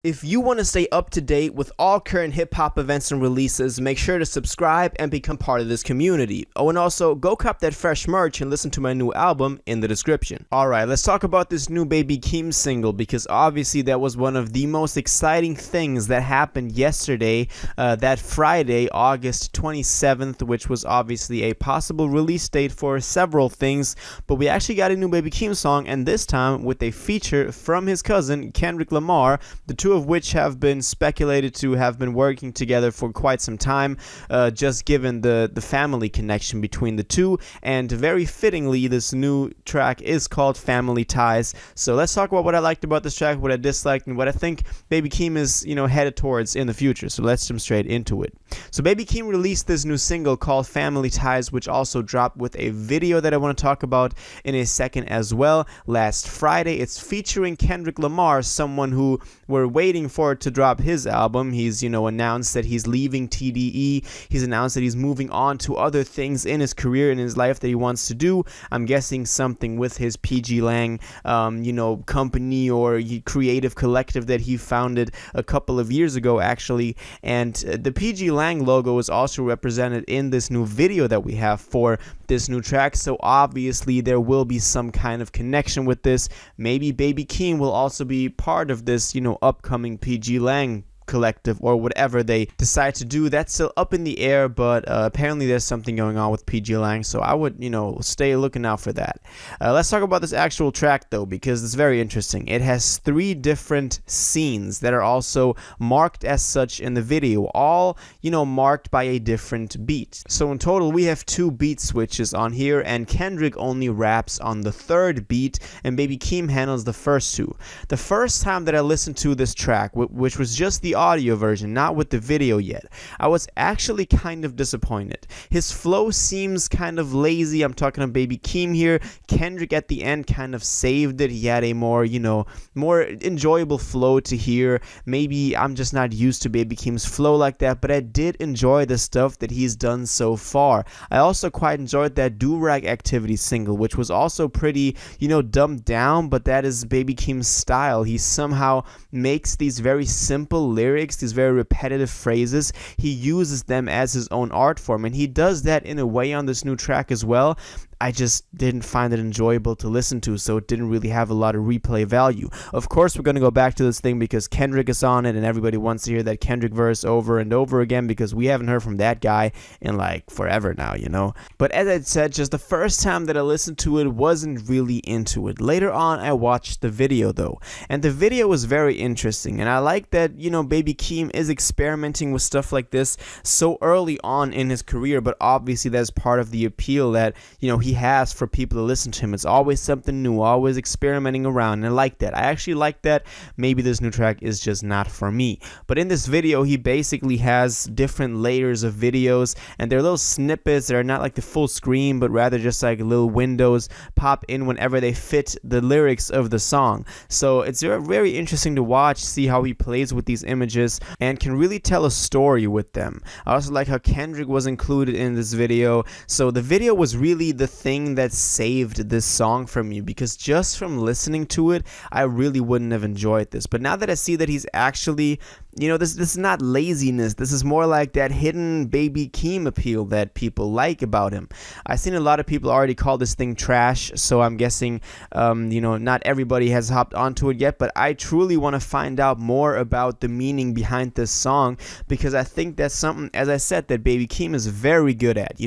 If you want to stay up to date with all current hip-hop events and releases, make sure to subscribe and become part of this community. Oh, and also, go cop that fresh merch and listen to my new album in the description. Alright, let's talk about this new Baby Keem single, because obviously that was one of the most exciting things that happened yesterday, that Friday, August 27th, which was obviously a possible release date for several things, but we actually got a new Baby Keem song, and this time with a feature from his cousin, Kendrick Lamar, the two of which have been speculated to have been working together for quite some time, just given the family connection between the two, and very fittingly, this new track is called Family Ties. So let's talk about what I liked about this track, what I disliked, and what I think Baby Keem is, headed towards in the future. So let's jump straight into it. So Baby Keem released this new single called Family Ties, which also dropped with a video that I want to talk about in a second as well. Last Friday, it's featuring Kendrick Lamar, someone who we're waiting for to drop his album. He's, announced that he's leaving TDE. He's announced that he's moving on to other things in his career, in his life that he wants to do. I'm guessing something with his pgLang, company or creative collective that he founded a couple of years ago, actually. And the pgLang logo is also represented in this new video that we have for this new track. So obviously there will be some kind of connection with this. Maybe Baby Keem will also be part of this, upcoming pgLang collective or whatever they decide to do. That's still up in the air, but apparently there's something going on with pgLang, so I would stay looking out for that. Let's talk about this actual track though, because it's very interesting. It has 3 different scenes that are also marked as such in the video, all marked by a different beat. So in total we have 2 beat switches on here, and Kendrick only raps on the 3rd beat and Baby Keem handles the first 2. The first time that I listened to this track, which was just the audio version, not with the video yet, I was actually kind of disappointed. His flow seems kind of lazy. I'm talking about Baby Keem here. Kendrick at the end kind of saved it. He had a more enjoyable flow to hear. Maybe I'm just not used to Baby Keem's flow like that, but I did enjoy the stuff that he's done so far. I also quite enjoyed that Do-Rag Activity single, which was also pretty, dumbed down, but that is Baby Keem's style. He somehow makes these very simple lyrics, these very repetitive phrases, he uses them as his own art form, and he does that in a way on this new track as well. I just didn't find it enjoyable to listen to, so it didn't really have a lot of replay value. Of course, we're going to go back to this thing because Kendrick is on it, and everybody wants to hear that Kendrick verse over and over again because we haven't heard from that guy in like forever now, But as I said, just the first time that I listened to it, wasn't really into it. Later on, I watched the video though, and the video was very interesting, and I like that, Baby Keem is experimenting with stuff like this so early on in his career, but obviously that's part of the appeal that, he has for people to listen to him. It's always something new, always experimenting around, and I like that. I actually like that. Maybe this new track is just not for me. But in this video, he basically has different layers of videos, and they're little snippets that are not like the full screen, but rather just like little windows pop in whenever they fit the lyrics of the song. So it's very interesting to watch, see how he plays with these images and can really tell a story with them. I also like how Kendrick was included in this video. So the video was really the thing that saved this song for me, because just from listening to it, I really wouldn't have enjoyed this. But now that I see that he's actually, this is not laziness. This is more like that hidden Baby Keem appeal that people like about him. I've seen a lot of people already call this thing trash, so I'm guessing, not everybody has hopped onto it yet, but I truly want to find out more about the meaning behind this song, because I think that's something, as I said, that Baby Keem is very good at,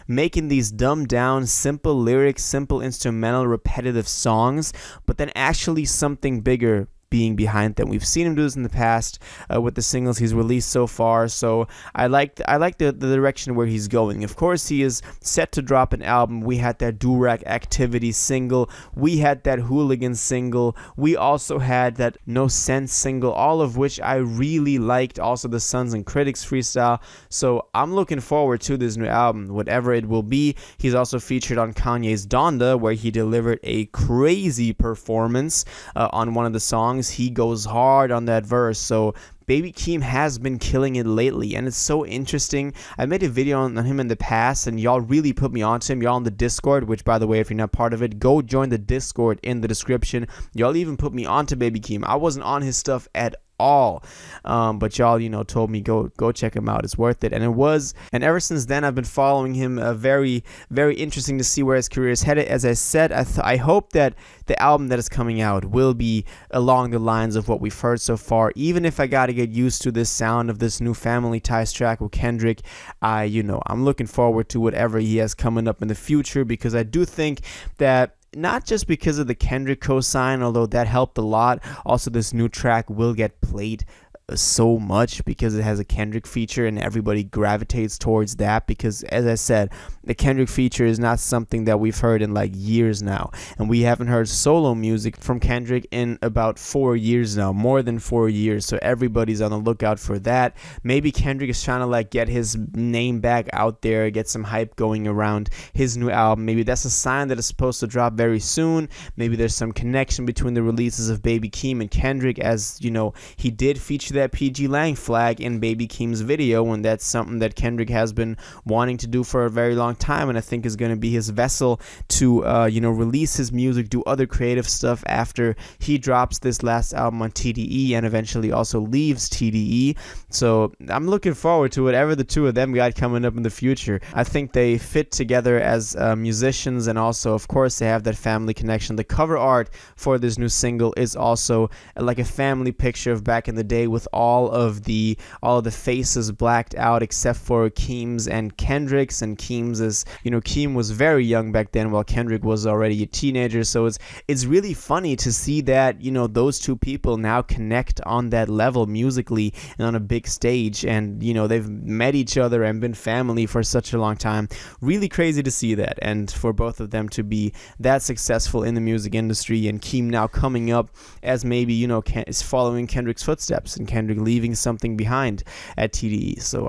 making these dumbed down, simple lyrics, simple instrumental, repetitive songs, but then actually something bigger being behind them. We've seen him do this in the past with the singles he's released so far, so I like the direction where he's going. Of course, he is set to drop an album. We had that Do-Rag Activity single, we had that Hooligan single, we also had that No Sense single, all of which I really liked, also the Sons and Critics freestyle, so I'm looking forward to this new album, whatever it will be. He's also featured on Kanye's Donda, where he delivered a crazy performance on one of the songs. He goes hard on that verse, so Baby Keem has been killing it lately, and it's so interesting. I made a video on him in the past, and y'all really put me onto him. Y'all on the Discord, which, by the way, if you're not part of it, go join the Discord in the description. Y'all even put me onto Baby Keem. I wasn't on his stuff at all. But y'all, told me go check him out. It's worth it, and it was. And ever since then, I've been following him. Very, very interesting to see where his career is headed. As I said, I hope that the album that is coming out will be along the lines of what we've heard so far. Even if I gotta get used to this sound of this new Family Ties track with Kendrick, I'm looking forward to whatever he has coming up in the future, because I do think that, not just because of the Kendrick cosign, although that helped a lot, also this new track will get played so much because it has a Kendrick feature, and everybody gravitates towards that because, as I said, the Kendrick feature is not something that we've heard in like years now, and we haven't heard solo music from Kendrick in about 4 years now, more than 4 years, so everybody's on the lookout for that. Maybe Kendrick is trying to like get his name back out there, get some hype going around his new album. Maybe that's a sign that it's supposed to drop very soon. Maybe there's some connection between the releases of Baby Keem and Kendrick, as he did feature that pgLang flag in Baby Keem's video, and that's something that Kendrick has been wanting to do for a very long time, and I think is going to be his vessel to release his music, do other creative stuff after he drops this last album on TDE and eventually also leaves TDE. So I'm looking forward to whatever the two of them got coming up in the future. I think they fit together as musicians, and also of course they have that family connection. The cover art for this new single is also like a family picture of back in the day, with all of the faces blacked out except for Keem's and Kendrick's. And Keem's is, Keem was very young back then while Kendrick was already a teenager, so it's really funny to see that those two people now connect on that level musically and on a big stage, and they've met each other and been family for such a long time. Really crazy to see that, and for both of them to be that successful in the music industry, and Keem now coming up as maybe is following Kendrick's footsteps, and Kendrick leaving something behind at TDE. So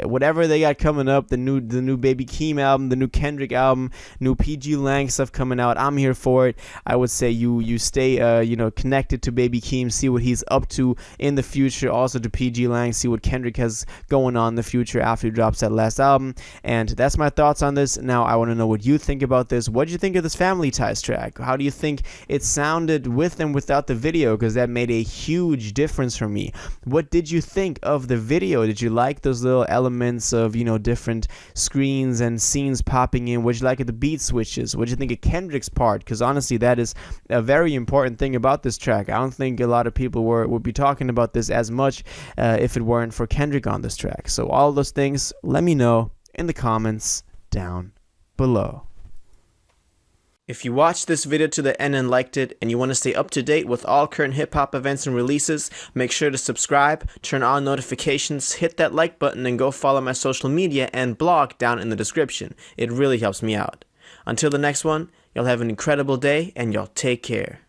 whatever they got coming up, the new Baby Keem album, the new Kendrick album, new pgLang stuff coming out, I'm here for it. I would say you stay connected to Baby Keem, see what he's up to in the future, also to pgLang, see what Kendrick has going on in the future after he drops that last album. And that's my thoughts on this. Now I want to know what you think about this. What do you think of this Family Ties track? How do you think it sounded with and without the video, because that made a huge difference for me. What did you think of the video? Did you like those little elements of different screens and scenes popping in? What did you like of the beat switches? What did you think of Kendrick's part? Because honestly, that is a very important thing about this track. I don't think a lot of people would be talking about this as much if it weren't for Kendrick on this track. So all those things, let me know in the comments down below. If you watched this video to the end and liked it, and you want to stay up to date with all current hip-hop events and releases, make sure to subscribe, turn on notifications, hit that like button, and go follow my social media and blog down in the description. It really helps me out. Until the next one, y'all have an incredible day, and y'all take care.